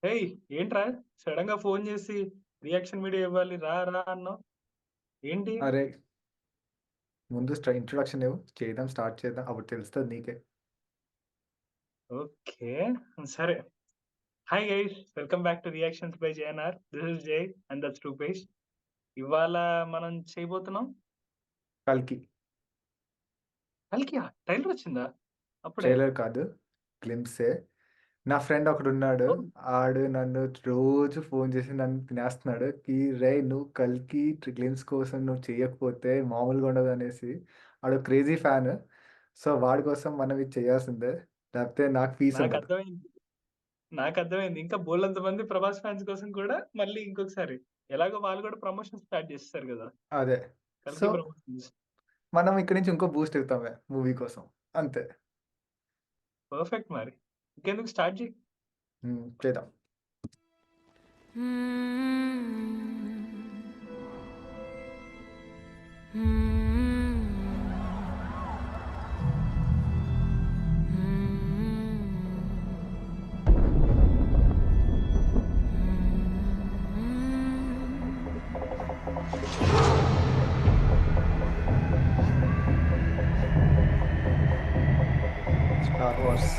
ఏయ్! ఏంట్రా సడెన్‌గా ఫోను జేసి రియాక్షన్ వీడియో ఇవ్వాలి రా, రా అన్నావు. ఏంటి? అరే! ముందు ఇంట్రొడక్షన్ ఇవ్వు. స్టార్ట్ చేద్దాం. అప్పుడు తెలుస్తది నీకే. ఓకే. సరే. Hi guys! Welcome back to reactions by JNR. This is జై అండ్ దట్స్ రూపేష్. ఇవాళ మనం చేయబోతున్నాం 'కల్కి' 'కల్కి'యా? ట్రైలర్ వచ్చిందా? అప్పుడే. ట్రైలర్ కాదు. గ్లింప్సే. నా ఫ్రెండ్ ఒకడున్నాడు. ఓహ్! ఆడు నన్ను రోజు ఫోను చేసి నన్ను తినేస్తున్నాడు. "రేయ్! నువ్వు 'కల్కి' గ్లింప్స్ కోసం నువ్వు చెయ్యకపోతే మామూలుగా ఉండదనేసి." ఆడు క్రేజీ ఫ్యాను. సో, వాడి కోసం మనం ఇది చేయాల్సిందే. లేకపోతే నాకు పీస్ ఉండదు. నాకర్థమైంది. నాకర్థమైంది. ఇంకా బోలెడంత మంది 'ప్రభాస్' ఫ్యాన్స్ కోసం కూడా మళ్ళీ ఇంకొకసారి ఎలాగో వాళ్ళు కూడా ప్రమోషన్ స్టార్ట్ చేసేసారు గదా! అదే. సో, 'కల్కి' ప్రమోషన్స్. మనం ఇక్కడి నుంచి ఇంకో బూస్ట్ ఇద్దాంలే మూవీ కోసం. అంతే. పర్ఫెక్ట్ మరి. ఇంకెందుకు స్టార్ట్ చెయ్. చేద్దాం. Star wars.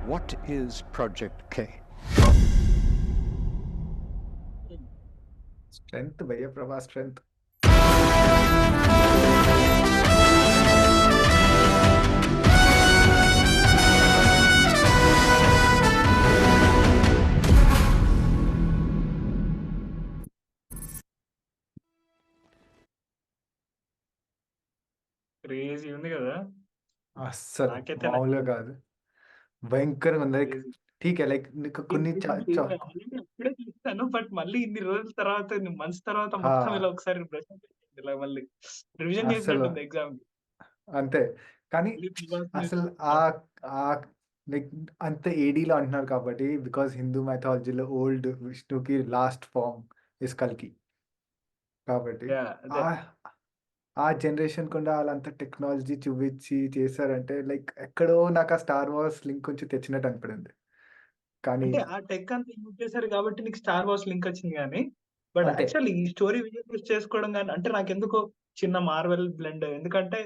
What is Project K? Strength భయ్యా ప్రభాస్ స్ట్రెంత్. క్రేజీ ఉంది గదా! అస్సలు నాకైతే మామూలుగా నచ్చింది. కాదు. భయంకరంగా ఉంది. Like crazy. ఠీకే లైక్ నీకు కొన్ని చ చ ఆల్రెడీ అప్పుడే చూసాను. బట్ మళ్ళీ ఇన్ని రోజుల తర్వాత, ఇన్ని మంత్స్ తర్వాత ఆ! మొత్తం ఇలా ఒకసారి బ్రష్ అప్ చేసింది ఇలా మళ్ళీ. రివిజన్ అస్సలు చేసినట్టుంది ఎగ్జామ్‌కి. అంతే. కానీ మళ్ళీ 'ప్రభాస్‌ని' అసలు ఆ! ఆహ్, లైక్ అంత ఏడీలో అంటున్నారు కాబట్టి బికాజ్ హిందూ మైథాలజీలో ఓల్డ్ విష్ణుకి లాస్ట్ ఫార్మ్ ఈస్ కల్కి. కాబట్టి యాహ్! అదే. ఆహ్, ఆ జనరేషన్ కూడా ఆళ్ళంత టెక్నాలజీ చూపించి చేశారంటే లైక్ ఎక్కడో నాకు ఆ 'స్టార్ వార్స్' లింక్ కొంచెం తెచ్చినట్టు అనిపడింది. కానీ అంటే ఆ టెక్ అంతా యూజ్ చేసారు కాబట్టి నీకు 'స్టార్ వార్స్' లింక్ వచ్చింది గానీ, బట్ అంతే. యాక్చువల్లీ ఈ స్టోరీ విజువలైజ్ చేసుకోవడం గాని అంటే నాకెందుకో చిన్న మార్వెల్ బ్లెండ్ ఎందుకంటే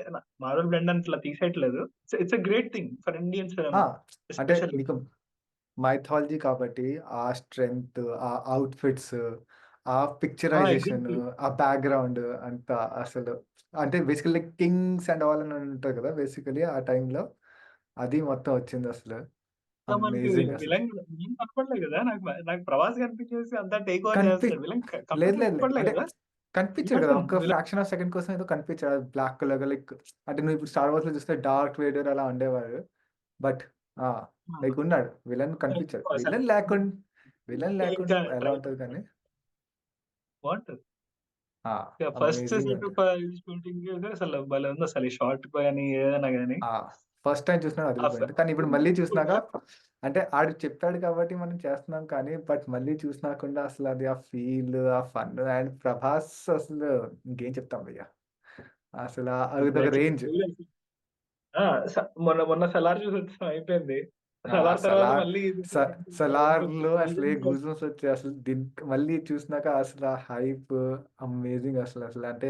మార్వెల్ బ్లెండ్ అని ఇట్లా తీసేయట్లేదు. It's a great thing for Indian ఆ! సినిమా అంటే ఎస్పెషల్లీ. నీకు మైథాలజీ కాబట్టి ఆ స్ట్రెంగ్త్, ఆ ఔట్‌ఫిట్స్, ఆ ఆ! Picturisation, exactly. ఆ బ్యాక్‌గ్రౌండ్ అంతా అసలు అంటే బేసికల్లీ కింగ్స్ అండ్ ఆల్ అని ఉంటది కదా! బేసికల్లీ ఆ టైంలో అది మొత్తం వచ్చిందసలు. ఇంకా మనకి అమేజింగ్ అసలు. విలన్ విలన్ కనపడలే గదా! నాకు 'ప్రభాస్' కనిపించేసి అంతా టేక్ ఓవర్ కనిపి చేస్తున్నాడు. విలన్ లేదు కంప్లీట్‌గా లేదులే. కనపడలే అంటే గదా! కనిపించాడు కదా! విలన్ ఒక్క విలన్ ఫ్రాక్షన్ ఆఫ్ సెకండ్ కోసం ఏదో కనిపించాడు. బ్లాక్ కలర్‌గా లైక్ అంటే నువ్వు ఇప్పుడు 'స్టార్ వార్స్‌లో' చూస్తే డార్త్ వేడర్ అలా ఉండేవాడు. బట్ ఆ! లైక్ ఉన్నాడు. విలన్ కనిపించాడు. అసలు విలన్ ఇంకా లేకుండా ఎలా ఉంటది ట్రైలర్ కానీ బావుంటది. ఆ! ఫస్ట్ అమేజింగ్ సీన్ ఉంటది. షూటింగ్ అసలు భలే ఉంది అసలు ఈ షాట్ గాని ఏదైనా గాని. ఆ! ఫస్ట్ టైమ్ చూసినప్పుడు ఆ ఫ అదిరిపోయింది. కానీ ఇప్పుడు మళ్ళీ చూసినాక అంటే ఆడు చెప్పాడు కాబట్టి మనం చేస్తున్నాం కానీ, బట్ మళ్ళీ చూసినాకుండా అసలది ఆ ఫీల్, ఆ ఫన్ అండ్ ప్రభాస్ అసలు ఇంకేం చెప్తాం భయ్యా! అసల అదొక ఎగ్జాక్ట్‌లీ. రేంజ్. ఆ! స మొన్న మొన్న 'సలార్' చూసొచ్చాం అయిపోయింది. ఆ! 'సలార్' తర్వాత సలార్ మళ్ళీ ఇది స ఇంకా ఇంకొక 'సలార్‌లో' అసలే సీజన్ గూస్ బంప్స్ వచ్చాయి. అసలు మళ్ళీ చూసినాక అసల హైప్ అమేజింగ్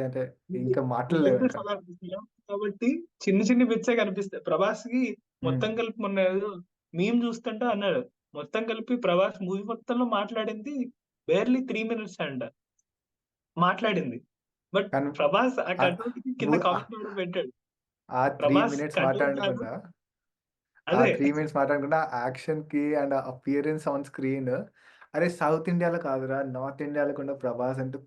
అంటే నీకు ఇంకా మాటలు నీకైతే లేవింక. కాబట్టి చిన్ని చిన్ని బిట్సే కనిపిస్తాయి. 'ప్రభాస్‌కి' హ్మ్. మొత్తం కలిపి మొన్న ఏదో మీమ్ చూస్తుంటే అన్నాడు. మొత్తం కలిపి 'ప్రభాస్' మూవీ మొత్తంలో మాట్లాడింది బేర్లీ 3 మినిట్స్ అంట. మాట్లాడింది. బట్ కానీ 'ప్రభాస్' ఆ ఆహ్, కటౌట్‌కి ము కింద కామెంట్ కూడా పెట్టాడు. ఆ 3 'ప్రభాస్ మినిట్స్ కటౌట్ కాదు మాట్లాడకుండా ఆ అదే 3 మినిట్స్ మాట్లాడకుండా యాక్షన్‌కి అండ్ అపియరెన్స్ ఆన్ స్క్రీన్ అరే! సౌత్ ఇండియాలో కాదురా నార్త్ ఇండియాలో కూడా 'ప్రభాస్' అంటే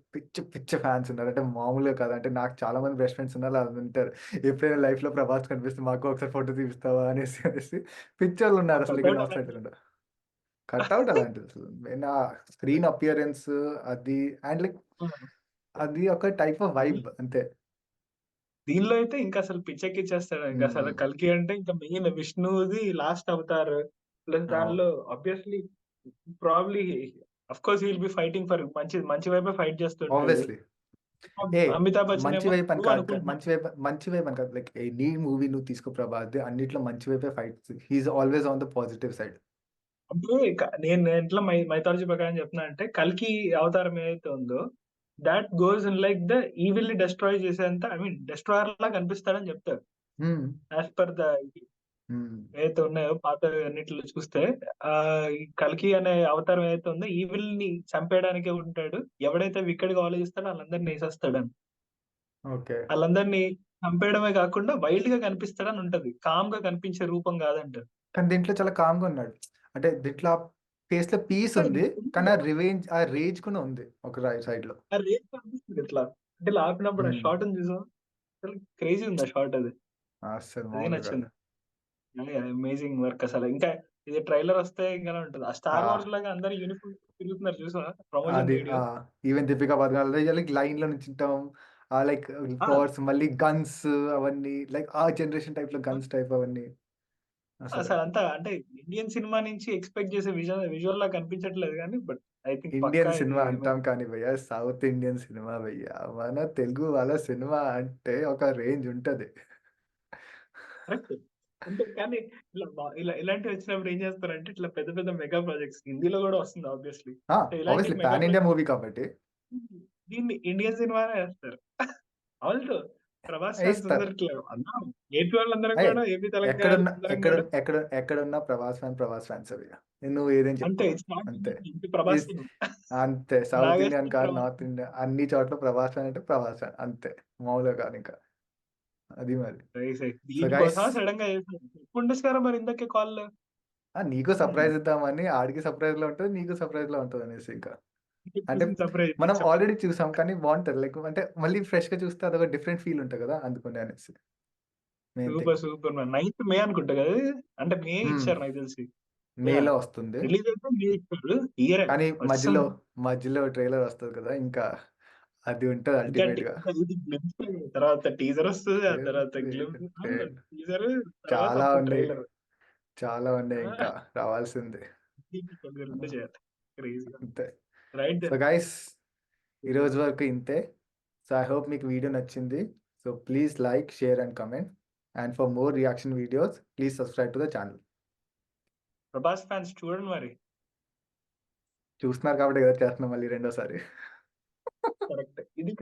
పిచ్చ ఫాన్స్ ఉన్నారు. అంటే మామూలుగా కాదు. అంటే నాకు చాలా మంది బెస్ట్ ఫ్రెండ్స్ ఉన్నారు. ఆళ్ళు ఉంటారు. ఎప్పుడైనా లైఫ్‌లో 'ప్రభాస్' కనిపిస్తే మాకు ఒకసారి ఫోటో తీపిస్తావా అనేసి పిచ్చోళ్ళున్నారు అసలు ఇక్కడ కటౌట్ నార్త్ అలా సైడ్ కూడా. కట్అవుట్ అలాంటిది అసలు. నా స్క్రీన్ అపియరెన్స్ అది అండ్ లైక్ అది ఒక టైప్ ఆఫ్ వైబ్ అంతే. దీనిలో అయితే ఇంకా అసలు పిచ్చెక్కిచ్చేస్తాడు. ఇంకా అసలు హ్మ్. కల్కి అంటే ఇంకా మెయిన్ విష్ణుది లాస్ట్ అవతార్. ప్లస్ అవును. దానిలో obviously probably of course he will be fighting for మంచి వైపే ఫైట్ చేస్తుంటాడు. ఆబ్వియస్లీ. అమితాబ్ బచ్చన్ మంచి ఏమో వైపు అని నువ్వు కాదు. అనుకుంటున్నా. మంచి వైపు అని కాదు. లైక్ ఎనీ మూవీ నువ్వు తీసుకో ప్రభా, అది అన్నిట్లో మంచి వైపే fights. He is always on the positive side. అంటే నేను ఎట్లా మైథాలజీ ప్రకారం చెప్తున్నా అంటే కల్కి అవతారం ఏదైతే ఉందో that goes in like the evil ని డెస్ట్రాయ్ చేసేంత ఐ మీన్ డెస్ట్రాయర్ లా కనిపిస్తాడని చెప్తారు. యాజ్ పర్ ద ఏదైతే ఉన్నాయో పాత అన్నిట్లో చూస్తే ఈ కల్కి అనే అవతారం ఏదైతే ఉందో ఈవిల్ ని చంపేయడానికే ఉంటాడు. ఎవడైతే వికెట్ గా ఆలోచిస్తాడో వాళ్ళందరినీ వేసేస్తాడని. ఓకే. వాళ్ళందరినీ చంపేయడమే కాకుండా వైల్డ్ గా కనిపిస్తాడని ఉంటది. కామ్ గా కనిపించే రూపం కాదంటారు. కానీ దీంట్లో చాలా కామ్‌గా ఉన్నాడు. అంటే దీంట్లో ఫేస్‌లో పీస్ ఉంది. కానీ ఆ రేజ్ కూడా ఉంది ఒక సైడ్‌లో. ఆ రేస్ కనిపిస్తుంది ఇట్లా. అంటే ఇలా ఆపినప్పుడు ఆ షాట్ ఉంది చూసావా? అసలు క్రేజీ ఉంది ఆ షాట్ అది. అస్సలు అది మామూలుగా కాదు. నచ్చింది. అమేజింగ్ వర్క్ అసలు. ఇంకా ఇది ట్రైలర్ వస్తే ఇంకానే ఉంటది. ఆ స్టార్ వార్స్ ఆ! లాగా అందరూ యూనిఫామ్ తిరుగుతున్నారు చూసావా? ప్రమోషన్ అది video. Even Deepika Padukone like లైన్‌లో నించుంటాం. లైక్ ఆ! ఫోర్స్ మళ్ళీ గన్స్ అవన్నీ లైక్ ఆ జనరేషన్ టైప్‌లో గన్స్ టైప్ అవన్నీ. అసలు అసలంతా అంటే ఇండియన్ సినిమా నుంచి ఎక్స్‌పెక్ట్ చేసే విజువల్ లాగా కనిపించట్లేదు గానీ బట్ ఐ థింక్ ఇండియన్ పక్కా ఇది సినిమా అంటాం కానీ భయ్యా, సౌత్ ఇండియన్ సినిమా భయ్యా. మన తెలుగు వాళ్ళ సినిమా అంటే ఒక రేంజ్ ఉంటది. కరెక్ట్. అంటే కానీ ఇలాంటివి వచ్చినప్పుడు ఏం చేస్తారంటే ఇట్లా పెద్ద పెద్ద మెగా ప్రాజెక్ట్స్ హిందీలో కూడా వస్తుంది ఆబ్వియస్లీ. ఇలాంటి obviously mega pan India movie కాబట్టి దీన్ని ఇండియన్ సినిమానే వేస్తారు. ఆల్సో ప్రభాస్ ఫ్యాన్స్ ఇస్తారు. అందరికి అందరం ఏపీ వాళ్ళందరం ఏయ్ కూడా ఏపీ తెలంగాణ ఎక్కడున్నా అందరం ఎక్కడ కూడా ఎక్కడ ఎక్కడున్నా ప్రభాస్ ఫ్యాన్స్ అవి. నువ్వు ఏదేం అంటే చెప్పుకో. ఇట్స్ నాట్ అంతే. Prabhas is cinema. అంతే. సౌత్ ఇండియన్ నాగేశ్వర కాదు, ప్రభాస్ నార్త్ ఇండియా అన్ని చోట్ల ప్రభాస్ ఫ్యాన్ అంటే ప్రభాస్ ఫ్యాన్ అంతే. మామూలుగా కాదు ఇంకా. అది మరి. సో గైస్, దీనికోసం సడన్ గా ఉండొచ్చు కదా మరి ఇందాకే కాల్. నీకు సర్ప్రైజ్ ఇద్దామని, ఆడికి సర్ప్రైజ్‌లో ఉంటది, నీకు సర్ప్రైజ్‌లో ఉంటదనేసి ఇంకా. అంటే సర్ప్రైజ్ మనం ఆల్రెడీ చూసాం కానీ బావుంటది. లైక్ అంటే మళ్ళీ ఫ్రెష్‌గా చూస్తే అదొక డిఫరెంట్ ఫీల్ ఉంటది కదా! అందుకనే అనేసి. Main thing. Super man. 9th మే అనుకుంటా కదా ఇది? అంటే మే హ్మ్. ఇచ్చారు నాకు తెలిసి. మేలో వస్తుంది. రిలీజ్ అయితే మే ఇచ్చారు. ఇయరే కానీ వస్తుంది. మధ్యలో ట్రైలర్ వస్తది కదా! ఇంకా అది ఉంటది ఇంకా అల్టిమేట్‌గా. ఇది గ్లిమ్స్, తర్వాత టీజర్ వస్తది. ఆ తర్వాత గ్లిమ్స్, ట్రైలర్ టీజర్, తర్వాత చాలా అప్పుడు ఉన్నాయి. ట్రైలర్. చాలా ఉన్నాయి ఇంకా రావాల్సింది. రెండు చేయాలి. క్రేజీ. అంతే. Right so then. గైస్, ఈరోజు వరకు ఇంతే. సో ఐ హోప్ మీకు వీడియో నచ్చింది. So please like, share and comment. And for more reaction videos please subscribe to the channel. Prabhas fans చూడండి మరి. చూస్తున్నారు కాబట్టి కదా చేస్తున్నాం మళ్ళీ రెండోసారి. కరెక్ట్. ఇది